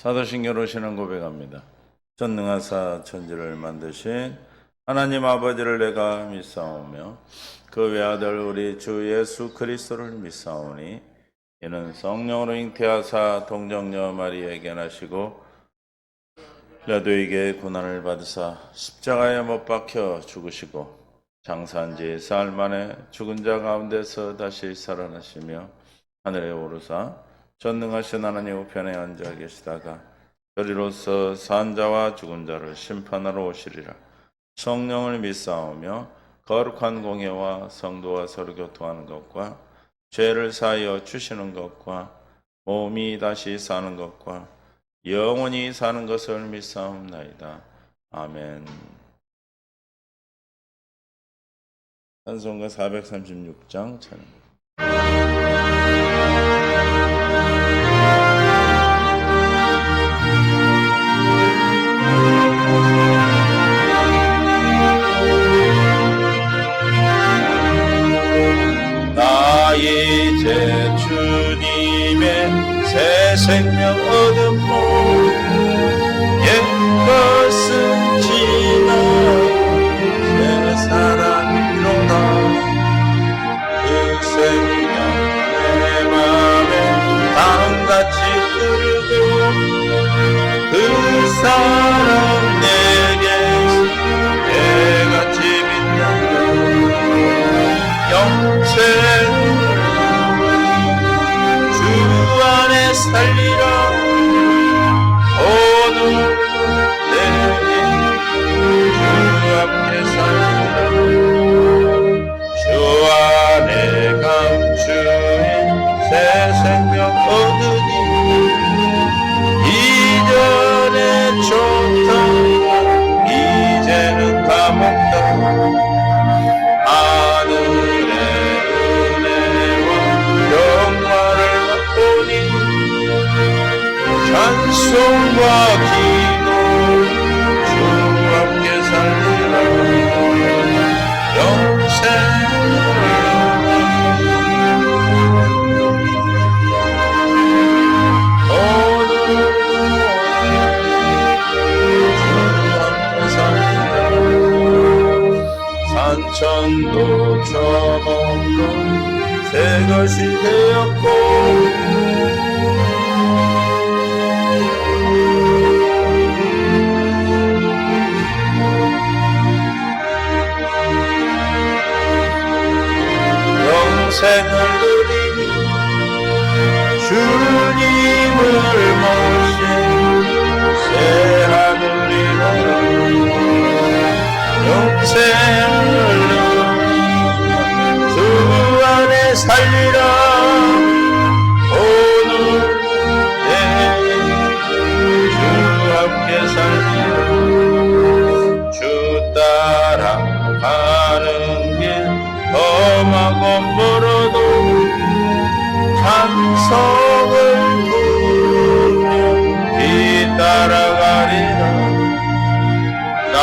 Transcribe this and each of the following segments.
사도신경으로 신앙 고백합니다. 전능하사 천지를 만드신 하나님 아버지를 내가 믿사오며 그 외아들 우리 주 예수 그리스도를 믿사오니 이는 성령으로 잉태하사 동정녀 마리에게 나시고 빌라도에게 고난을 받으사 십자가에 못 박혀 죽으시고 장사한 지 사흘 만에 죽은 자 가운데서 다시 살아나시며 하늘에 오르사 전능하신 하나님 우편에 앉아 계시다가 저리로서 산 자와 죽은 자를 심판하러 오시리라. 성령을 믿사오며 거룩한 공예와 성도와 서로 교통하는 것과 죄를 사하여 주시는 것과 몸이 다시 사는 것과 영원히 사는 것을 믿사옵나이다. 아멘. 찬송가 436장 찬양. 나 이제 주님의 새 생명 얻음으로 옛것은 지나고 새 사랑이로다. 그 생명 내 맘에 강같이 흐르고 그 사랑 내게 해같이 빛난다. 영생을 주 안에 살리라. 오늘 내게 주 앞에 살리라. 주 안에 감추인 새 생명 얻으니 이전에 좋다 이제는 다 먹다. 하늘의 은혜와 영광을 맛보니 찬송과 기도 주 함께 살리라. 영생을 오늘 주 함께 살리라. 산천도 저먹도 새 것이 되었고 영생을 누리니 주님을 모신 새 하늘이로라. 영생을 누리며 주 안에 살리라. 오늘 내일 주 함께 살리라. 주 따라가는 길 험하고 멀어도 찬송을 부르며 뒤따라가리라. 나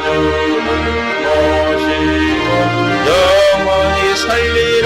주를 모시고 영원히 살리라.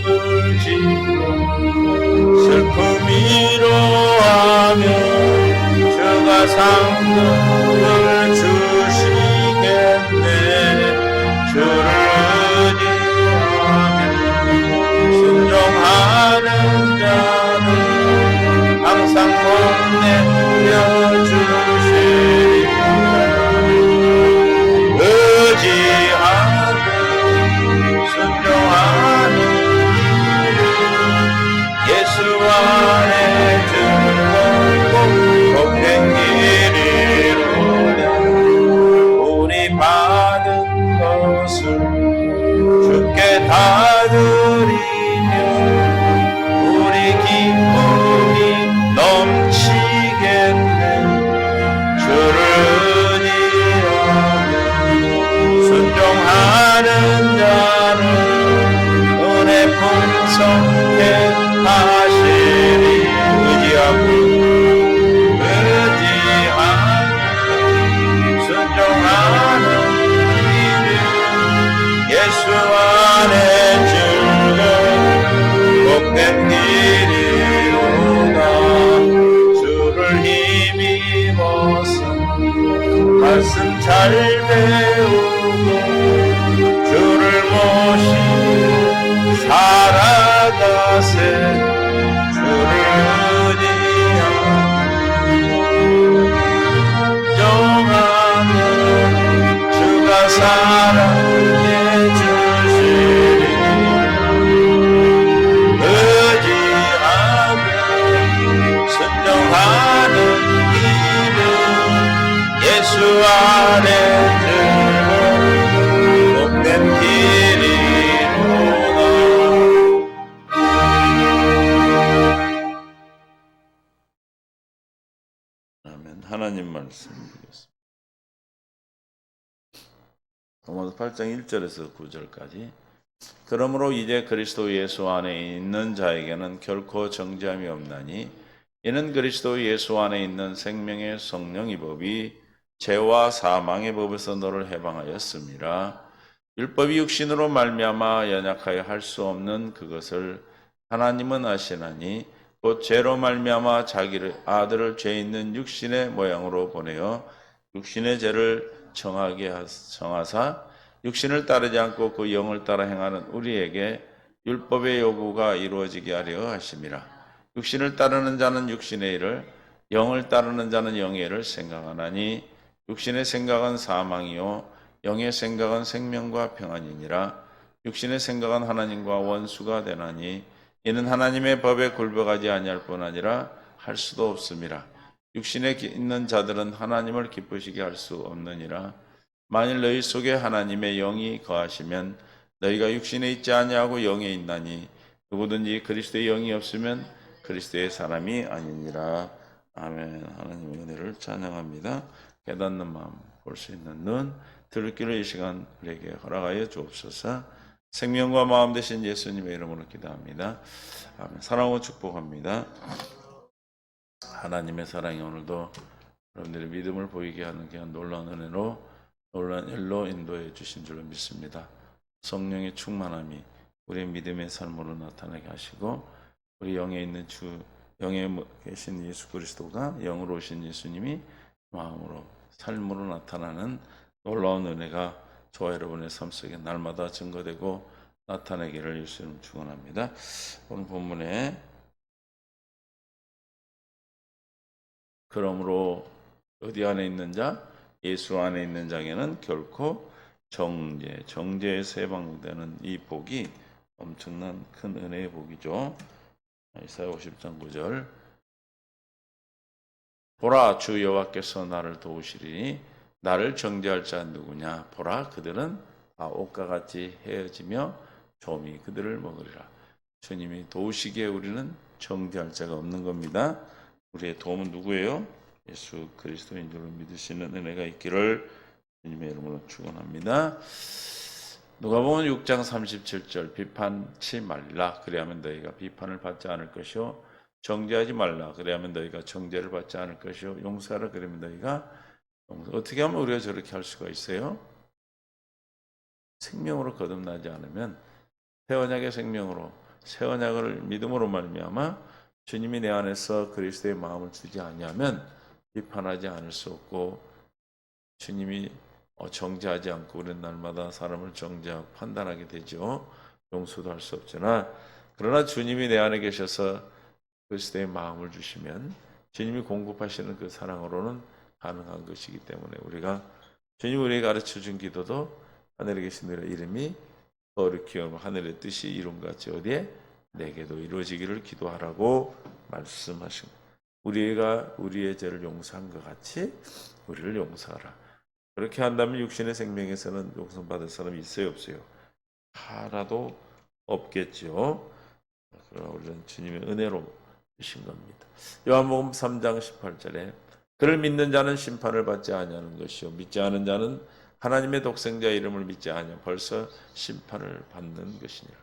지고 슬픔 위로하며 주가 상급을 주시겠네. 주를 의지하며 순종하는 자는 항상 복내려 주시리라. 의지하고 순종하는 예수 안에 즐겁고 복된 길이로다. 우리 받은 것을 주께 다 드리며 우리 기쁨이 넘치겠네. 주를 의지하며 순종하는 자는 은혜 풍성해 하시리. 의지하고 순종하는 이는 예수 안에 즐거운 복된 길이로다. 주를 힘입어서 말씀 잘 배우고 주를 모시고 살아가세. 주를 의지하며 정하며 주가 사랑해 주시리. 의지하며 순종하는 길은 예수 안에 즐거운 복된 길이로다. 아멘. 하나님 말씀 드리겠습니다. 로마서 8장 1절에서 9절까지. 그러므로 이제 그리스도 예수 안에 있는 자에게는 결코 정죄함이 없나니 이는 그리스도 예수 안에 있는 생명의 성령의 법이 죄와 사망의 법에서 너를 해방하였습니다. 율법이 육신으로 말미암아 연약하여 할 수 없는 그것을 하나님은 아시나니 곧 죄로 말미암아 자기의 아들을 죄 있는 육신의 모양으로 보내어 육신의 죄를 정하사 육신을 따르지 않고 그 영을 따라 행하는 우리에게 율법의 요구가 이루어지게 하려 하심이라. 육신을 따르는 자는 육신의 일을, 영을 따르는 자는 영의 일을 생각하나니 육신의 생각은 사망이요 영의 생각은 생명과 평안이니라. 육신의 생각은 하나님과 원수가 되나니 이는 하나님의 법에 굴복하지 아니할 뿐 아니라 할 수도 없음이라. 육신에 있는 자들은 하나님을 기쁘시게 할 수 없느니라. 만일 너희 속에 하나님의 영이 거하시면 너희가 육신에 있지 아니하고 영에 있나니 누구든지 그리스도의 영이 없으면 그리스도의 사람이 아니니라. 아멘. 하나님의 은혜를 찬양합니다. 깨닫는 마음, 볼 수 있는 눈, 들을 귀를 이 시간 우리에게 허락하여 주옵소서. 생명과 마음 되신 예수님의 이름으로 기도합니다. 아멘. 사랑하고 축복합니다. 하나님의 사랑이 오늘도 여러분들의 믿음을 보이게 하는 귀한 놀라운 은혜로 놀라운 일로 인도해 주신 줄로 믿습니다. 성령의 충만함이 우리의 믿음의 삶으로 나타나게 하시고 우리 영에 있는 영에 계신 예수 그리스도가 영으로 오신 예수님이 마음으로 삶으로 나타나는 놀라운 은혜가 저와 여러분의 삶 속에 날마다 증거되고 나타나기를 예수님 축원합니다. 오늘 본문에 그러므로 어디 안에 있는 자? 예수 안에 있는 자에게는 결코 정죄에서 해방되는 이 복이 엄청난 큰 은혜의 복이죠. 이사야 50장 9절 보라 주 여호와께서 나를 도우시리니 나를 정죄할 자 누구냐? 보라 그들은 다 옷과 같이 헤어지며 조미 그들을 먹으리라. 주님이 도우시기에 우리는 정죄할 자가 없는 겁니다. 우리의 도움은 누구예요? 예수 그리스도인 줄을 믿으시는 은혜가 있기를 주님의 이름으로 축원합니다. 누가복음 6장 37절 비판치 말라 그리하면 너희가 비판을 받지 않을 것이요 정죄하지 말라 그리하면 너희가 정죄를 받지 않을 것이요 용서하라 그러면 너희가 어떻게 하면 우리가 저렇게 할 수가 있어요? 생명으로 거듭나지 않으면 새 언약의 생명으로 새 언약을 믿음으로 말미암아 주님이 내 안에서 그리스도의 마음을 주지 아니하면 비판하지 않을 수 없고, 주님이 정죄하지 않고 우리는 날마다 사람을 정죄하고 판단하게 되죠. 용서도 할 수 없으나, 그러나 주님이 내 안에 계셔서 그리스도의 마음을 주시면 주님이 공급하시는 그 사랑으로는 가능한 것이기 때문에, 우리가 주님이 우리에게 가르쳐준 기도도 하늘에 계신 너의 이름이 거룩히 여기며 하늘의 뜻이 이룬같이 어디에? 내게도 이루어지기를 기도하라고 말씀하신 거예요. 우리가 우리의 죄를 용서한 것 같이 우리를 용서하라. 그렇게 한다면 육신의 생명에서는 용서받을 사람이 있어요, 없어요? 하나도 없겠죠. 그러나 우리는 주님의 은혜로 주신 겁니다. 요한복음 3장 18절에 그를 믿는 자는 심판을 받지 아니하는 것이요 믿지 않은 자는 하나님의 독생자의 이름을 믿지 아니하며 벌써 심판을 받는 것이니라.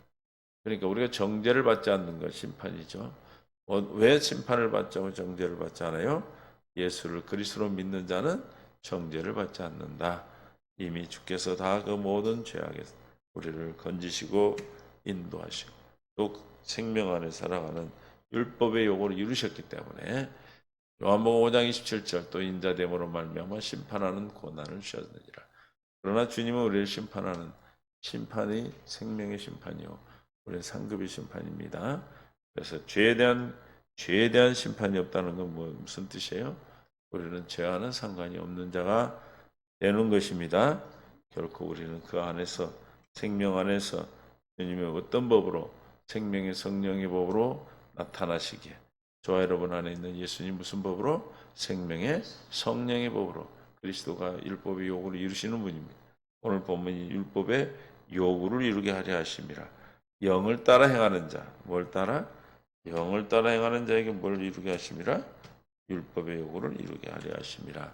그러니까 우리가 정죄를 받지 않는 것 심판이죠. 왜 심판을 받죠? 정죄를 받지 않아요? 예수를 그리스도로 믿는 자는 정죄를 받지 않는다. 이미 주께서 다 그 모든 죄악에서 우리를 건지시고 인도하시고 또 생명 안에 살아가는 율법의 요구를 이루셨기 때문에 요한복음 5장 27절 또 인자됨으로 말미암아 심판하는 고난을 주셨느니라. 그러나 주님은 우리를 심판하는 심판이 생명의 심판이요 우리의 상급의 심판입니다. 그래서 죄에 대한 심판이 없다는 건 무슨 뜻이에요? 우리는 죄와는 상관이 없는 자가 되는 것입니다. 결코 우리는 그 안에서 생명 안에서 주님의 어떤 법으로 생명의 성령의 법으로 나타나시기에 저와 여러분 안에 있는 예수님 무슨 법으로? 생명의 성령의 법으로 그리스도가 율법의 요구를 이루시는 분입니다. 오늘 본문이 율법의 요구를 이루게 하려 하심이라. 영을 따라 행하는 자, 뭘 따라? 영을 따라 행하는 자에게 뭘 이루게 하심이라? 율법의 요구를 이루게 하려 하심이라.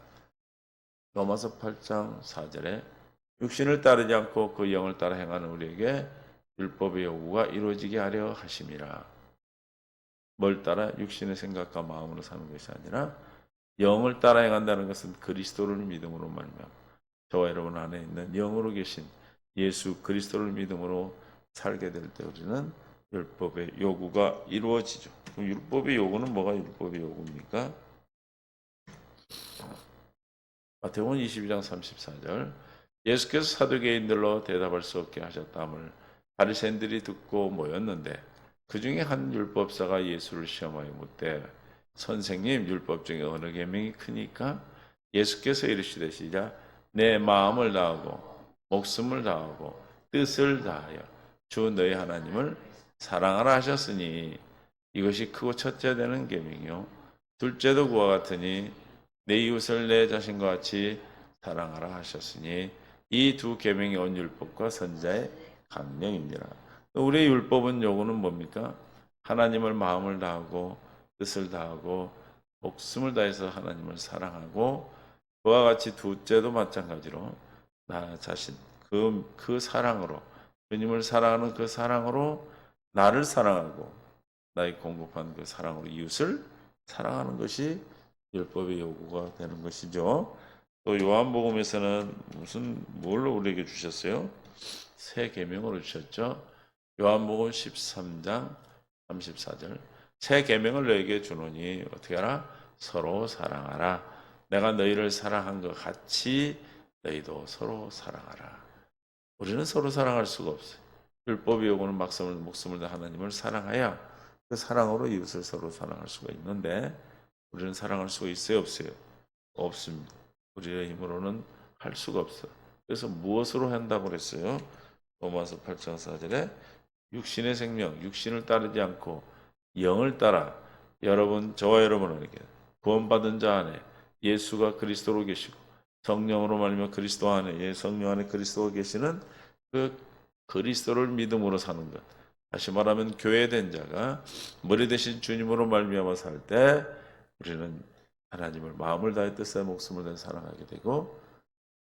로마서 8장 4절에 육신을 따르지 않고 그 영을 따라 행하는 우리에게 율법의 요구가 이루어지게 하려 하심이라. 뭘 따라? 육신의 생각과 마음으로 사는 것이 아니라 영을 따라 행한다는 것은 그리스도를 믿음으로 말미암아 저와 여러분 안에 있는 영으로 계신 예수 그리스도를 믿음으로 살게 될 때 우리는 율법의 요구가 이루어지죠. 그럼 율법의 요구는 뭐가 율법의 요구입니까? 마태복음 22장 34절 예수께서 사두개인들로 대답할 수 없게 하셨다함을 바리새인들이 듣고 모였는데 그 중에 한 율법사가 예수를 시험하여 묻되 선생님 율법 중에 어느 계명이 크니까? 예수께서 이르시되 시작 내 마음을 다하고 목숨을 다하고 뜻을 다하여 주 너희 하나님을 사랑하라 하셨으니 이것이 크고 첫째 되는 계명이요 둘째도 그와 같으니 내 이웃을 내 자신과 같이 사랑하라 하셨으니 이 두 계명이 온 율법과 선지자의 강령입니다. 우리의 율법은 요구는 뭡니까? 하나님을 마음을 다하고 뜻을 다하고 목숨을 다해서 하나님을 사랑하고 그와 같이 둘째도 마찬가지로 나 자신 그 사랑으로 주님을 사랑하는 그 사랑으로 나를 사랑하고 나의 공급한 그 사랑으로 이웃을 사랑하는 것이 율법의 요구가 되는 것이죠. 또 요한복음에서는 뭘로 우리에게 주셨어요? 새 계명으로 주셨죠. 요한복음 13장 34절 새 계명을 너에게 주노니 어떻게 하라? 서로 사랑하라. 내가 너희를 사랑한 것 같이 너희도 서로 사랑하라. 우리는 서로 사랑할 수가 없어요. 율법의 요구는 목숨을 다 하나님을 사랑해야 그 사랑으로 이웃을 서로 사랑할 수가 있는데 우리는 사랑할 수가 있어요, 없어요? 없습니다. 우리의 힘으로는 할 수가 없어요. 그래서 무엇으로 한다고 그랬어요? 로마서 8장 4절에 육신의 생명, 육신을 따르지 않고 영을 따라 저와 여러분에게 구원받은 자 안에 예수가 그리스도로 계시고 성령으로 말미암아 그리스도 안에 성령 안에 그리스도가 계시는 그 그리스도를 믿음으로 사는 것. 다시 말하면 교회된 자가 머리 대신 주님으로 말미암아 살 때 우리는 하나님을 마음을 다해 뜻에 목숨을 다해 사랑하게 되고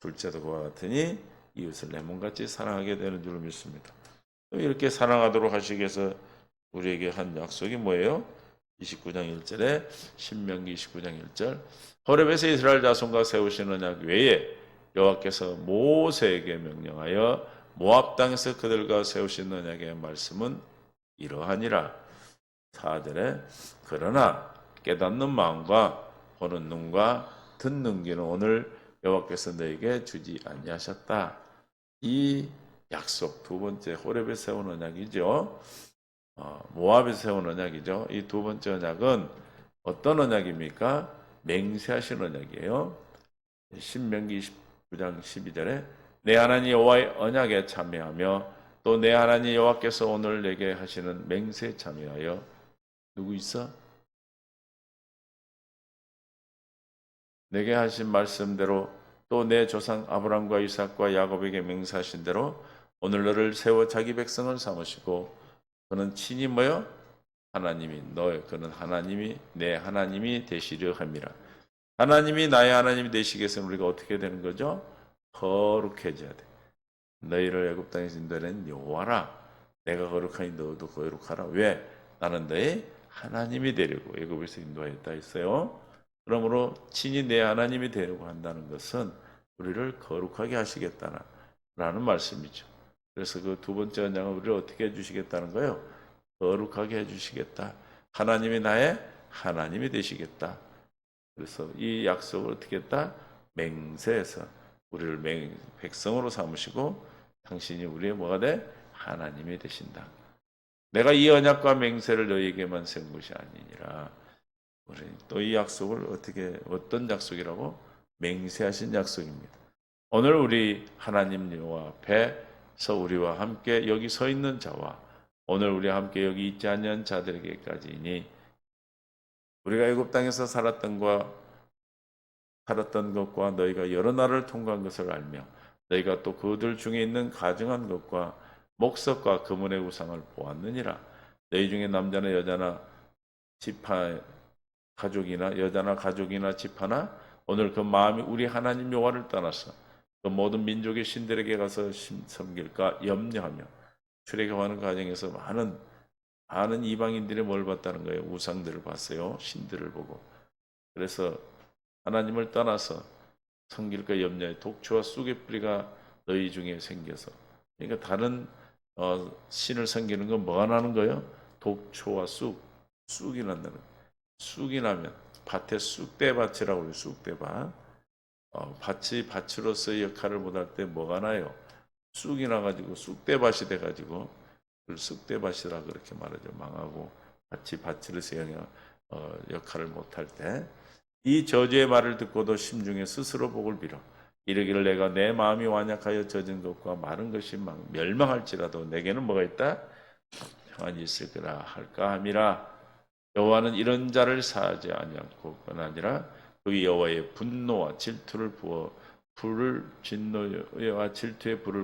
둘째도 그와 같으니 이웃을 내 몸같이 사랑하게 되는 줄 믿습니다. 이렇게 사랑하도록 하시기 위해서 우리에게 한 약속이 뭐예요? 29장 1절에 신명기 29장 1절 호렙에서 이스라엘 자손과 세우신 언약 외에 여호와께서 모세에게 명령하여 모압 땅에서 그들과 세우신 언약의 말씀은 이러하니라. 4절에 그러나 깨닫는 마음과 보는 눈과 듣는 귀는 오늘 여호와께서 너에게 주지 아니하셨다. 이 약속 두 번째 호렙에 세운 언약이죠. 모압에 세운 언약이죠. 이 두 번째 언약은 어떤 언약입니까? 맹세하신 언약이에요. 신명기 29장 12절에 내 하나님 여호와의 언약에 참여하며 또 내 하나님 여호와께서 오늘 내게 하시는 맹세에 참여하여 누구 있어? 내게 하신 말씀대로 또 내 조상 아브라함과 이삭과 야곱에게 맹세하신 대로 오늘 너를 세워 자기 백성을 삼으시고 그는 친히 뭐요? 그는 하나님이 내 하나님이 되시려 함이라. 하나님이 나의 하나님이 되시기 위해서 우리가 어떻게 되는 거죠? 거룩해져야 돼. 너희를 애굽 땅에서 인도하는 여호와라. 내가 거룩하니 너도 거룩하라. 왜? 나는 너의 하나님이 되려고 애굽에서 인도하였다 했어요. 그러므로 친히 내 하나님이 되려고 한다는 것은 우리를 거룩하게 하시겠다라는 말씀이죠. 그래서 그 두 번째 언약은 우리를 어떻게 해주시겠다는 거예요? 거룩하게 해주시겠다. 하나님이 나의 하나님이 되시겠다. 그래서 이 약속을 어떻게 했다? 맹세해서 우리를 백성으로 삼으시고 당신이 우리의 뭐가 돼? 하나님이 되신다. 내가 이 언약과 맹세를 너희에게만 세운 것이 아니니라. 우리 또 이 약속을 어떤 약속이라고? 맹세하신 약속입니다. 오늘 우리 하나님 여호와 앞에서 우리와 함께 여기 서 있는 자와 오늘 우리와 함께 여기 있지 않는 자들에게까지니 우리가 애굽 땅에서 살았던 것과 너희가 여러 나라를 통과한 것을 알며 너희가 또 그들 중에 있는 가증한 것과 목석과 금은의 우상을 보았느니라. 너희 중에 남자나 여자나 여자나 가족이나 집하나 오늘 그 마음이 우리 하나님 여호와를 떠나서 그 모든 민족의 신들에게 가서 섬길까 염려하며 출애굽하는 과정에서 많은 이방인들이 뭘 봤다는 거예요? 우상들을 봤어요. 신들을 보고. 그래서 하나님을 떠나서 섬길까 염려해 독초와 쑥의 뿌리가 너희 중에 생겨서 그러니까 다른 신을 섬기는 건 뭐가 나는 거예요? 독초와 쑥이 난다는 거예요. 쑥이 나면 밭에 쑥대밭이라고 해요. 쑥대밭. 밭이 밭으로서의 역할을 못할 때 뭐가 나요? 쑥이 나가지고 쑥대밭이 돼가지고 그걸 쑥대밭이라 그렇게 말하죠. 망하고 밭이 밭으로서의 역할을 못할 때 이 저주의 말을 듣고도 심중에 스스로 복을 빌어 이르기를 내가 내 마음이 완약하여 젖은 것과 마른 것이 멸망할지라도 내게는 뭐가 있다? 평안이 있을 거라 할까 함이라. 여호와는 이런 자를 사하지 아니하고 뿐 아니라 그 여호와의 분노와 질투에 불을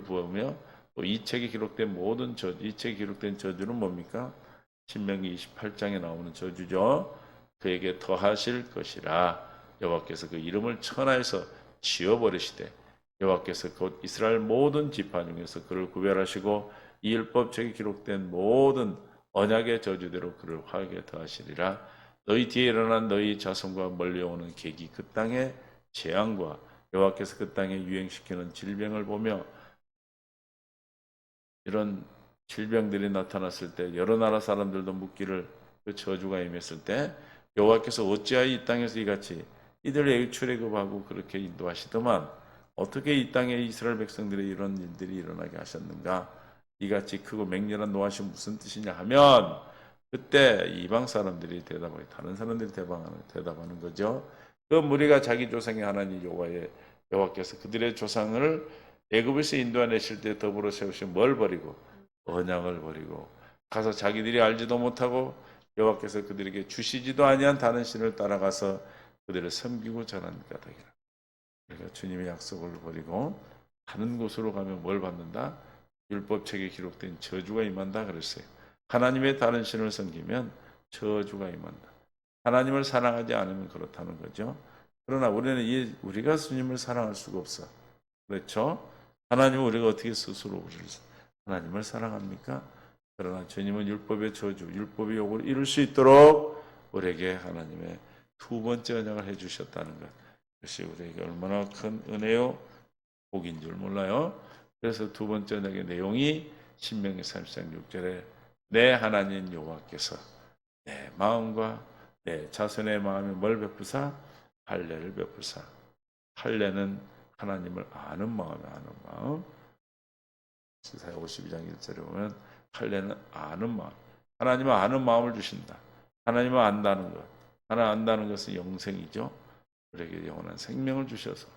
부으며 또 이 책에 기록된 모든 저주, 이 책에 기록된 저주는 뭡니까? 신명기 28장에 나오는 저주죠. 그에게 더하실 것이라. 여호와께서 그 이름을 천하에서 지워버리시되 여호와께서 곧 이스라엘 모든 지파 중에서 그를 구별하시고 이 율법책에 기록된 모든 언약의 저주대로 그를 화하게 더하시리라. 너희 뒤에 일어난 너희 자손과 몰려오는 계기 그 땅의 재앙과 여호와께서 그 땅에 유행시키는 질병을 보며 이런 질병들이 나타났을 때 여러 나라 사람들도 묻기를 그 저주가 임했을 때 여호와께서 어찌하여 이 땅에서 이같이 이들을 출애굽하고 그렇게 인도하시더만 어떻게 이 땅에 이스라엘 백성들의 이런 일들이 일어나게 하셨는가? 이같이 크고 맹렬한 노하심이 무슨 뜻이냐 하면 그때 이방 사람들이 다른 사람들이 대답하는 거죠. 그 무리가 자기 조상의 하나님 여호와께서 그들의 조상을 애굽에서 인도하내실 때 더불어 세우신 뭘 버리고 언약을 버리고 가서 자기들이 알지도 못하고 여호와께서 그들에게 주시지도 아니한 다른 신을 따라가서 그들을 섬기고 전한 까닭이라. 그러니까 주님의 약속을 버리고 다른 곳으로 가면 뭘 받는다? 율법책에 기록된 저주가 임한다 그랬어요. 하나님의 다른 신을 섬기면 저주가 임한다. 하나님을 사랑하지 않으면 그렇다는 거죠. 그러나 우리가 주님을 사랑할 수가 없어. 그렇죠? 하나님은 우리가 어떻게 스스로 하나님을 사랑합니까? 그러나 주님은 율법의 저주, 율법의 욕을 이룰 수 있도록 우리에게 하나님의 두 번째 언약을 해주셨다는 것. 그것이 우리에게 얼마나 큰 은혜요, 복인 줄 몰라요. 그래서 두 번째 언약의 내용이 신명기 33장 6절에 내 하나님 여호와께서 내 마음과 내 자손의 마음에 뭘 베푸사? 할례를 베푸사. 할례는 하나님을 아는 마음에 아는 마음. 이사야 52장 1절에 보면 할례는 아는 마음. 하나님을 아는 마음을 주신다. 하나님을 안다는 것. 하나님 안다는 것은 영생이죠. 우리에게 영원한 생명을 주셔서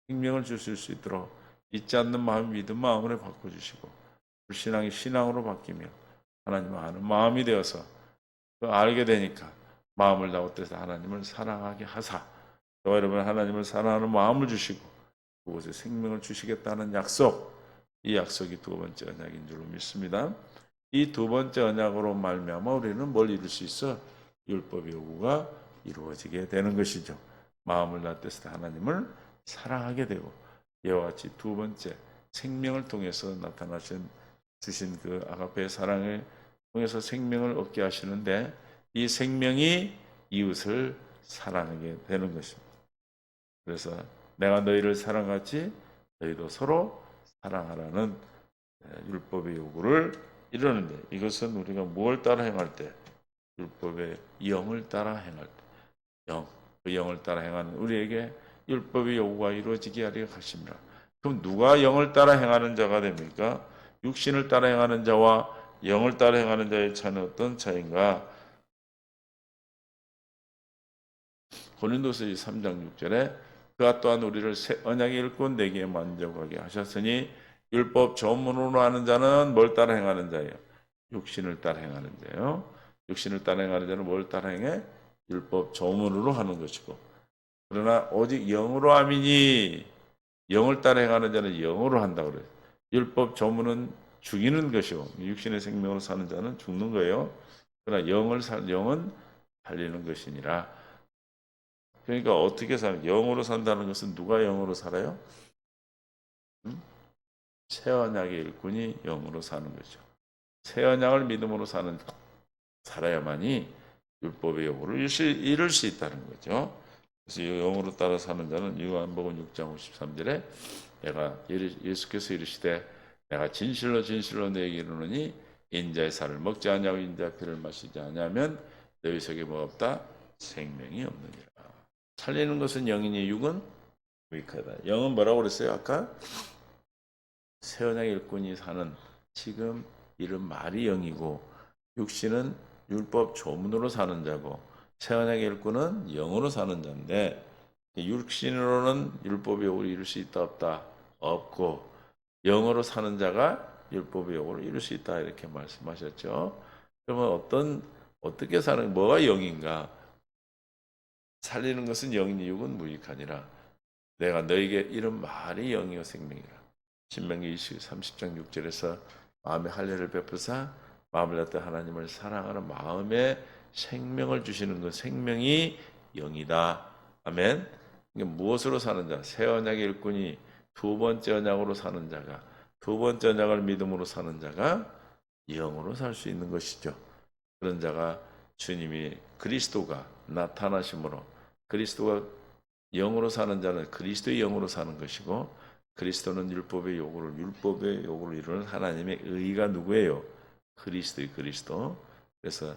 생명을 주실 수 있도록 잊지 않는 마음, 믿음 마음으로 바꿔주시고 불신앙이 신앙으로 바뀌며 하나님을 아는 마음이 되어서 그 알게 되니까 마음을 다웃돼서 하나님을 사랑하게 하사 저와 여러분 하나님을 사랑하는 마음을 주시고 그곳에 생명을 주시겠다는 약속, 이 약속이 두 번째 언약인 줄로 믿습니다. 이 두 번째 언약으로 말미암아 우리는 뭘 이룰 수 있어? 율법의 요구가 이루어지게 되는 것이죠. 마음을 다웃돼서 하나님을 사랑하게 되고 이와 같이 두 번째 생명을 통해서 나타나신 주신 그 아가페의 사랑을 통해서 생명을 얻게 하시는데 이 생명이 이웃을 사랑하게 되는 것입니다. 그래서 내가 너희를 사랑하지 너희도 서로 사랑하라는 율법의 요구를 이루는데 이것은 우리가 무엇을 따라 행할 때 율법의 영을 따라 행할 때 그 영을 따라 행하는 우리에게 율법의 요구가 이루어지게 하려 하십니다. 그럼 누가 영을 따라 행하는 자가 됩니까? 육신을 따라 행하는 자와 영을 따라 행하는 자의 차이는 어떤 차이인가? 고린도서 3장 6절에 그가 또한 우리를 새 언약의 일꾼 되기에 만족하게 하셨으니 율법 전문으로 하는 자는 뭘 따라 행하는 자예요? 육신을 따라 행하는 자예요. 육신을 따라 행하는 자는 뭘 따라 행해? 율법 전문으로 하는 것이고 그러나 오직 영으로 함이니 영을 따라 행하는 자는 영으로 한다 그래요. 율법 전문은 죽이는 것이고 육신의 생명으로 사는 자는 죽는 거예요. 그러나 영은 살리는 것이니라. 그러니까 어떻게 영으로 산다는 것은 누가 영으로 살아요? 새 언약의 일꾼이 영으로 사는 거죠. 새 언약을 믿음으로 살아야만이 율법의 요구를 이룰 수 있다는 거죠. 그래서 영으로 따라 사는 자는 요한복음 6장 53절에 내가 예수께서 이르시되 내가 진실로 진실로 너에게 이르노니 인자의 살을 먹지 아니하고 인자의 피를 마시지 아니하면 너희 속에 뭐 없다? 생명이 없느니라. 살리는 것은 영이니 육은 무익하다. 영은 뭐라고 그랬어요? 아까 새 언약의 일꾼이 사는 지금 이런 말이 영이고 육신은 율법 조문으로 사는 자고 새 언약의 일꾼은 영으로 사는 자인데 육신으로는 율법의 요구를 이룰 수 있다 없다? 없고 영으로 사는 자가 율법의 요구를 이룰 수 있다 이렇게 말씀하셨죠. 그러면 어떻게 사는 뭐가 영인가? 살리는 것은 영이니 육은 무익하니라. 내가 너에게 이런 말이 영이요 생명이라. 신명기 30장 6절에서 마음의 할례를 베푸사 마음을 다하여 하나님을 사랑하는 마음에 생명을 주시는 그 생명이 영이다. 아멘. 이게 무엇으로 사는 자? 새 언약의 일꾼이 두 번째 언약으로 사는 자가 두 번째 언약을 믿음으로 사는 자가 영으로 살 수 있는 것이죠. 그런 자가 주님이 그리스도가 나타나심으로 그리스도가 영으로 사는 자는 그리스도의 영으로 사는 것이고 그리스도는 율법의 요구를 이루는 하나님의 의가 누구예요? 그리스도의 그리스도. 그래서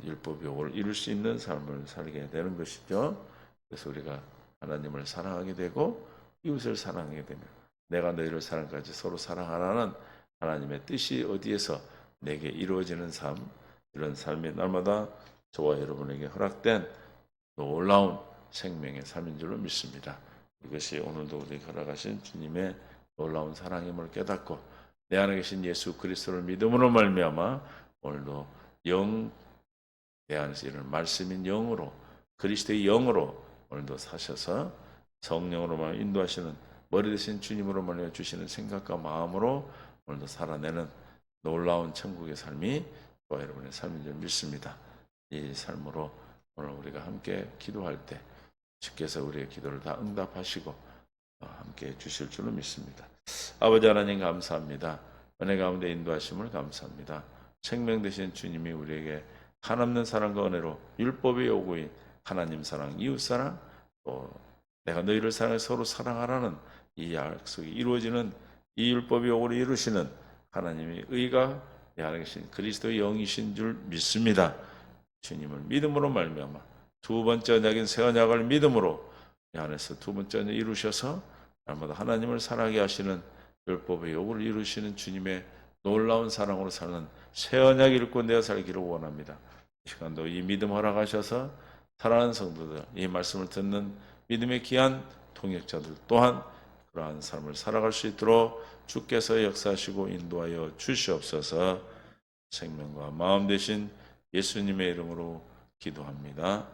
율법의 요구를 이룰 수 있는 삶을 살게 되는 것이죠. 그래서 우리가 하나님을 사랑하게 되고 이웃을 사랑하게 되면 내가 너희를 사랑까지 서로 사랑하라는 하나님의 뜻이 어디에서 내게 이루어지는 삶, 이런 삶이 날마다 저와 여러분에게 허락된 놀라운 생명의 삶인 줄로 믿습니다. 이것이 오늘도 우리 허락하신 주님의 놀라운 사랑임을 깨닫고 내 안에 계신 예수 그리스도를 믿음으로 말미암아 오늘도 내 안에서 이런 말씀인 영으로 그리스도의 영으로 오늘도 사셔서 성령으로만 인도하시는 머리 되신 주님으로 말미암아 주시는 생각과 마음으로 오늘도 살아내는 놀라운 천국의 삶이 저와 여러분의 삶인 줄 믿습니다. 이 삶으로 오늘 우리가 함께 기도할 때 주께서 우리의 기도를 다 응답하시고 함께 해주실 줄로 믿습니다. 아버지 하나님 감사합니다. 은혜 가운데 인도하심을 감사합니다. 생명 되신 주님이 우리에게 한없는 사랑과 은혜로 율법의 요구인 하나님 사랑, 이웃 사랑, 또 내가 너희를 사랑해 서로 사랑하라는 이 약속이 이루어지는 이 율법의 요구를 이루시는 하나님의 의가 내 안에 계신 그리스도의 영이신 줄 믿습니다. 주님을 믿음으로 말미암아 두 번째 언약인 새 언약을 믿음으로 내 안에서 두 번째 언약 이루셔서 날마다 하나님을 사랑하게 하시는 율법의 요구를 이루시는 주님의 놀라운 사랑으로 사는 새 언약 읽고 내어 살기를 원합니다. 이 시간도 이 믿음 허락하셔서 사랑하는 성도들, 이 말씀을 듣는 믿음의 귀한 통역자들 또한 그러한 삶을 살아갈 수 있도록 주께서 역사하시고 인도하여 주시옵소서. 생명과 마음 되신 예수님의 이름으로 기도합니다.